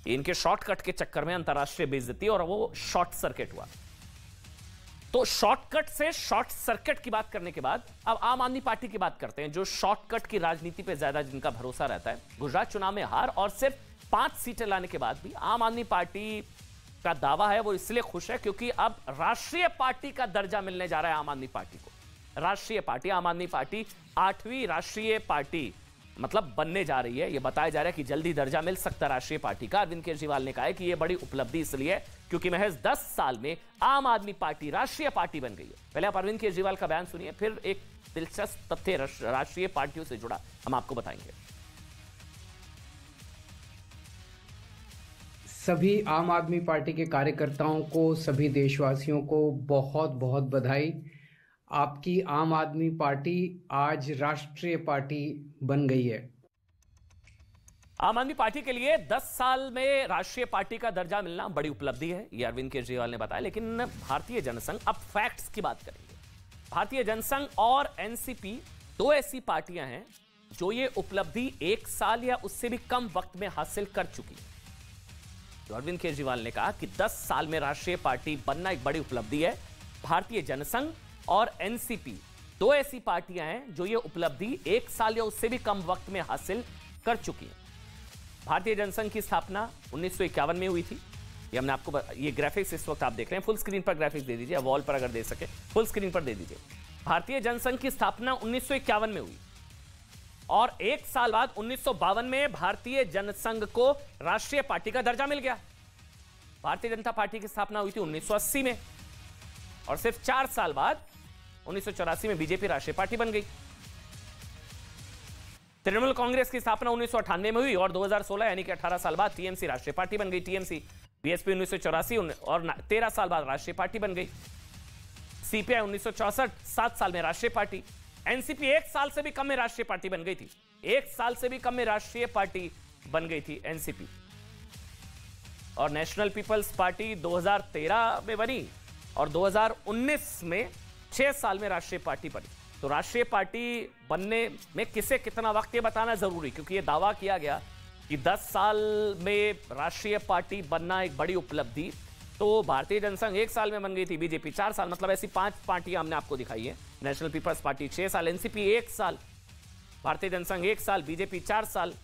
इनके शॉर्टकट के चक्कर में अंतरराष्ट्रीय बेइज्जती और वो शॉर्ट सर्किट हुआ। तो शॉर्टकट से शॉर्ट सर्किट की बात करने के बाद अब आम आदमी पार्टी की बात करते हैं, जो शॉर्टकट की राजनीति पे ज्यादा जिनका भरोसा रहता है। गुजरात चुनाव में हार और सिर्फ 5 सीटें लाने के बाद भी आम आदमी पार्टी का दावा है वो इसलिए खुश है क्योंकि अब राष्ट्रीय पार्टी का दर्जा मिलने जा रहा है आम आदमी पार्टी को। राष्ट्रीय पार्टी, आम आदमी पार्टी 8वीं राष्ट्रीय पार्टी मतलब बनने जा रही है। यह बताया जा रहा है कि जल्दी दर्जा मिल सकता है राष्ट्रीय पार्टी का। अरविंद केजरीवाल ने कहा है कि यह बड़ी उपलब्धि इसलिए क्योंकि महज 10 साल में आम आदमी पार्टी राष्ट्रीय पार्टी बन गई है। पहले आप अरविंद केजरीवाल का बयान सुनिए, फिर एक दिलचस्प तथ्य राष्ट्रीय पार्टियों से जुड़ा हम आपको बताएंगे। सभी आम आदमी पार्टी के कार्यकर्ताओं को, सभी देशवासियों को बहुत बहुत बधाई। आपकी आम आदमी पार्टी आज राष्ट्रीय पार्टी बन गई है। आम आदमी पार्टी के लिए 10 साल में राष्ट्रीय पार्टी का दर्जा मिलना बड़ी उपलब्धि है, यह अरविंद केजरीवाल ने बताया। लेकिन भारतीय जनसंघ, अब फैक्ट्स की बात करेंगे। भारतीय जनसंघ और एनसीपी 2 ऐसी पार्टियां हैं जो ये उपलब्धि 1 साल या उससे भी कम वक्त में हासिल कर चुकी है। तो अरविंद केजरीवाल ने कहा कि 10 साल में राष्ट्रीय पार्टी बनना एक बड़ी उपलब्धि है। भारतीय जनसंघ और एनसीपी 2 ऐसी पार्टियां हैं जो ये उपलब्धि 1 साल या उससे भी कम वक्त में हासिल कर चुकी हैं। भारतीय जनसंघ की स्थापना 1951 में हुई थी। ये हमने आपको ये ग्राफिक्स इस वक्त आप देख रहे हैं, फुल स्क्रीन पर ग्राफिक्स दे दीजिए, वॉल पर अगर दे सके फुल स्क्रीन पर दे दीजिए। भारतीय जनसंघ की स्थापना 1951 में हुई और 1 साल बाद 1952 में भारतीय जनसंघ को राष्ट्रीय पार्टी का दर्जा मिल गया। भारतीय जनता पार्टी की स्थापना हुई थी 1980 में और सिर्फ 4 साल बाद 1984 में बीजेपी राष्ट्रीय पार्टी बन गई। तृणमूल कांग्रेस की स्थापना 1998 में हुई और 2016 यानी कि 18 साल बाद टीएमसी राष्ट्रीय पार्टी बन गई। टीएमसी बीएसपी 1984 और 13 साल बाद राष्ट्रीय पार्टी बन गई। सीपीआई 1964 7 साल में राष्ट्रीय पार्टी। एनसीपी 1 साल से भी कम में राष्ट्रीय पार्टी बन गई थी। 1 साल से भी कम में राष्ट्रीय पार्टी बन गई थी एनसीपी। और नेशनल पीपल्स पार्टी 2013 में बनी और 2019 में 6 साल में राष्ट्रीय पार्टी बनी। तो राष्ट्रीय पार्टी बनने में किसे कितना वक्त, ये बताना जरूरी, क्योंकि ये दावा किया गया कि 10 साल में राष्ट्रीय पार्टी बनना एक बड़ी उपलब्धि। तो भारतीय जनसंघ 1 साल में बन गई थी, बीजेपी 4 साल, मतलब ऐसी 5 पार्टियां हमने आपको दिखाई है। नेशनल पीपल्स पार्टी 6 साल, एनसीपी 1 साल, भारतीय जनसंघ 1 साल, बीजेपी 4 साल।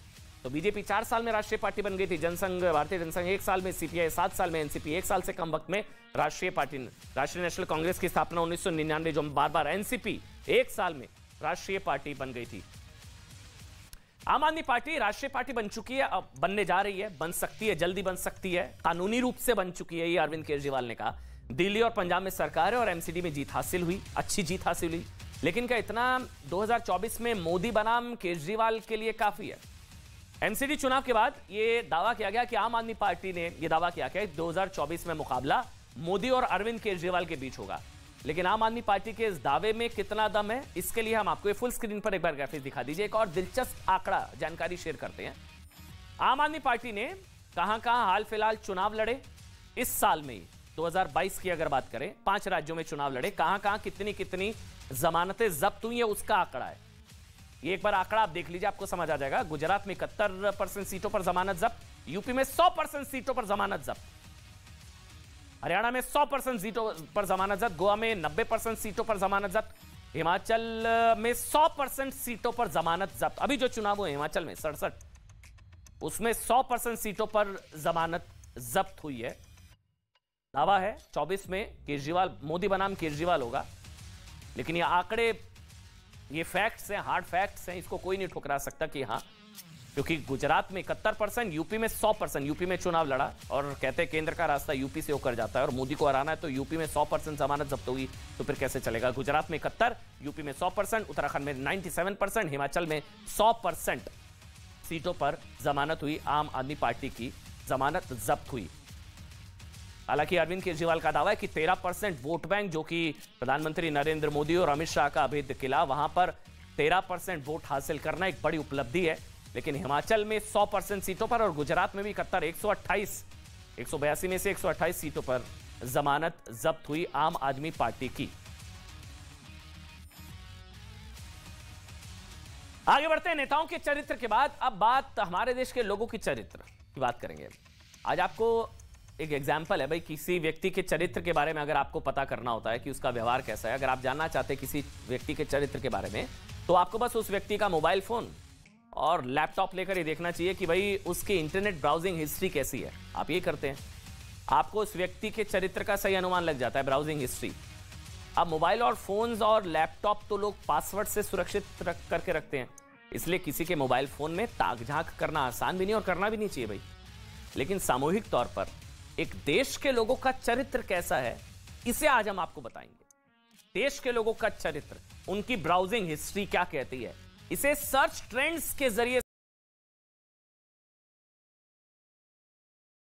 तो बीजेपी 4 साल में राष्ट्रीय पार्टी बन गई थी, जनसंघ भारतीय जनसंघ 1 साल में, सीपीआई 7 साल में, एनसीपी 1 साल से कम वक्त में राष्ट्रीय पार्टी। राष्ट्रीय नेशनल कांग्रेस की स्थापना 1999 जो बार बार, एनसीपी 1 साल में राष्ट्रीय पार्टी बन गई थी। आम आदमी पार्टी राष्ट्रीय पार्टी बन चुकी है, अब बनने जा रही है, बन सकती है, जल्दी बन सकती है, कानूनी रूप से बन चुकी है, ये अरविंद केजरीवाल ने कहा। दिल्ली और पंजाब में सरकार है और एमसीडी में जीत हासिल हुई, अच्छी जीत हासिल हुई। लेकिन क्या इतना 2024 में मोदी बनाम केजरीवाल के लिए काफी है? एमसीडी चुनाव के बाद यह दावा किया गया कि आम आदमी पार्टी ने यह दावा किया कि 2024 में मुकाबला मोदी और अरविंद केजरीवाल के बीच होगा। लेकिन आम आदमी पार्टी के इस दावे में कितना दम है, इसके लिए हम आपको फुल स्क्रीन पर एक बार ग्राफिक्स दिखा दीजिए। एक और दिलचस्प आंकड़ा जानकारी शेयर करते हैं। आम आदमी पार्टी ने कहां-कहां हाल फिलहाल चुनाव लड़े इस साल में, 2022 की अगर बात करें, 5 राज्यों में चुनाव लड़े, कहां-कहां कितनी जमानतें जब्त हुई है, उसका आंकड़ा है ये। एक बार आंकड़ा आप देख लीजिए, आपको समझ आ जाएगा। गुजरात में 71% सीटों पर जमानत जब्त, यूपी में 100% सीटों पर जमानत जब्त, हरियाणा में 100% सीटों पर जमानत जब्त, गोवा में 90% सीटों पर जमानत जब्त, हिमाचल में 100% सीटों पर जमानत जब्त। अभी जो चुनाव हुए हिमाचल में 67, उसमें 100% सीटों पर जमानत जब्त हुई है। दावा है 24 में केजरीवाल, मोदी बनाम केजरीवाल होगा। लेकिन ये आंकड़े, ये फैक्ट्स हैं, हार्ड फैक्ट्स हैं, इसको कोई नहीं ठुकरा सकता कि हाँ, क्योंकि गुजरात में 71%, यूपी में 100%, यूपी में चुनाव लड़ा और कहते हैं केंद्र का रास्ता यूपी से होकर जाता है और मोदी को हराना है तो यूपी में 100% जमानत जब्त होगी, तो फिर कैसे चलेगा? गुजरात में 71, यूपी में 100%, उत्तराखंड में 97%, हिमाचल में 100% सीटों पर जमानत हुई, आम आदमी पार्टी की जमानत जब्त हुई। हालांकि अरविंद केजरीवाल का दावा है कि 13% वोट बैंक, जो कि प्रधानमंत्री नरेंद्र मोदी और अमित शाह का अभेद्य किला, वहां पर 13% वोट हासिल करना एक बड़ी उपलब्धि है। लेकिन हिमाचल में 100% सीटों पर और गुजरात में भी 182 में से 128 सीटों पर जमानत जब्त हुई आम आदमी पार्टी की। आगे बढ़ते हैं नेताओं के चरित्र के बाद, अब बात हमारे देश के लोगों की चरित्र की बात करेंगे। आज आपको एक एग्जाम्पल है भाई, किसी व्यक्ति के चरित्र के बारे में अगर आपको पता करना होता है कि उसका व्यवहार कैसा है, अगर आप जानना चाहते हैं किसी व्यक्ति के चरित्र के बारे में, तो आपको बस उस व्यक्ति का मोबाइल फोन और लैपटॉप लेकर ये देखना चाहिए कि भाई उसकी इंटरनेट ब्राउजिंग हिस्ट्री कैसी है। आप ये करते हैं, आपको उस व्यक्ति के चरित्र का सही अनुमान लग जाता है, ब्राउजिंग हिस्ट्री। अब मोबाइल और फोन्स और लैपटॉप तो लोग पासवर्ड से सुरक्षित करके रखते हैं, इसलिए किसी के मोबाइल फोन में ताक झांक करना आसान भी नहीं और करना भी नहीं चाहिए भाई। लेकिन सामूहिक तौर पर एक देश के लोगों का चरित्र कैसा है, इसे आज हम आपको बताएंगे। देश के लोगों का चरित्र, उनकी ब्राउजिंग हिस्ट्री क्या कहती है, इसे सर्च ट्रेंड्स के जरिए